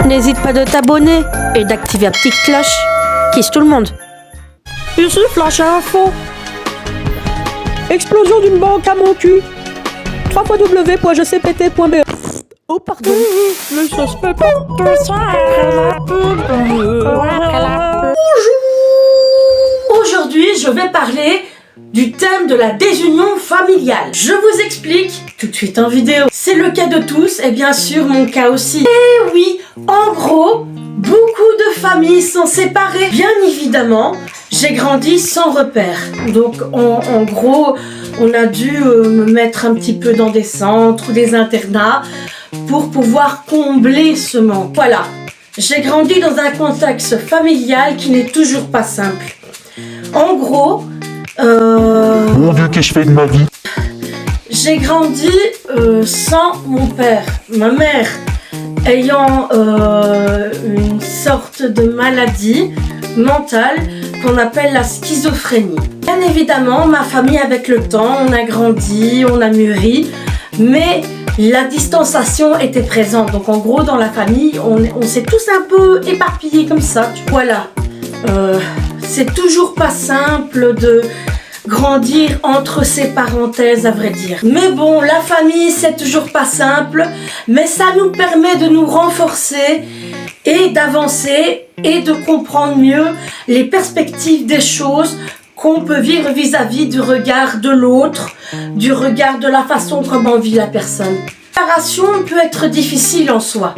N'hésite pas de t'abonner et d'activer la petite cloche. Kiss tout le monde. Ici Flash Info. Explosion d'une banque à mon cul. www.jecpt.be. Oh pardon. Mais ça se fait pas. Aujourd'hui, je vais parler du thème de la désunion familiale. Je vous explique tout de suite en vidéo. C'est le cas de tous et bien sûr mon cas aussi. Et oui, en gros, beaucoup de familles sont séparées. Bien évidemment, j'ai grandi sans repère. Donc en gros, on a dû me mettre un petit peu dans des centres ou des internats pour pouvoir combler ce manque. Voilà, j'ai grandi dans un contexte familial qui n'est toujours pas simple. En gros, Mon Dieu, qu'ai-je fait de ma vie? j'ai grandi sans mon père. Ma mère ayant une sorte de maladie mentale qu'on appelle la schizophrénie. Bien évidemment, ma famille avec le temps, on a grandi, on a mûri, mais la distanciation était présente. Donc en gros, dans la famille, on s'est tous un peu éparpillés comme ça. Voilà. C'est toujours pas simple de grandir entre ces parenthèses, à vrai dire. Mais bon, la famille, c'est toujours pas simple, mais ça nous permet de nous renforcer et d'avancer et de comprendre mieux les perspectives des choses qu'on peut vivre vis-à-vis du regard de l'autre, du regard de la façon comment vit la personne. La séparation peut être difficile en soi.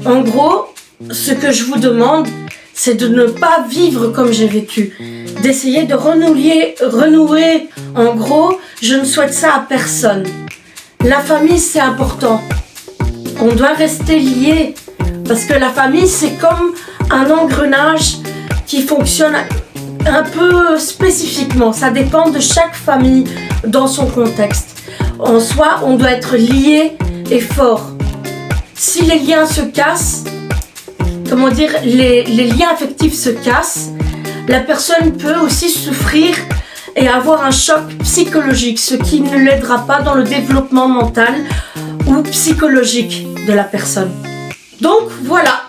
En gros, ce que je vous demande, c'est de ne pas vivre comme j'ai vécu, d'essayer de renouer. En gros, je ne souhaite ça à personne. La famille, c'est important. On doit rester liés parce que la famille, c'est comme un engrenage qui fonctionne un peu spécifiquement. Ça dépend de chaque famille dans son contexte. En soi, on doit être liés et fort. Si les liens se cassent, comment dire, les liens affectifs se cassent, la personne peut aussi souffrir et avoir un choc psychologique, ce qui ne l'aidera pas dans le développement mental ou psychologique de la personne. Donc voilà,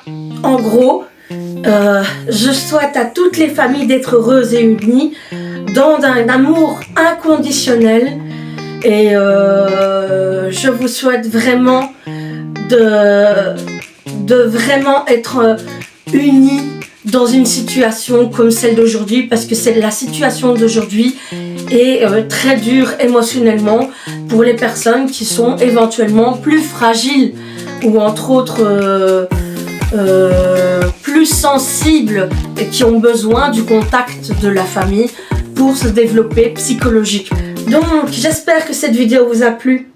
en gros, je souhaite à toutes les familles d'être heureuses et unies dans un amour inconditionnel et je vous souhaite vraiment de vraiment être unis dans une situation comme celle d'aujourd'hui, parce que c'est la situation d'aujourd'hui est très dure émotionnellement pour les personnes qui sont éventuellement plus fragiles ou entre autres plus sensibles et qui ont besoin du contact de la famille pour se développer psychologiquement. Donc j'espère que cette vidéo vous a plu.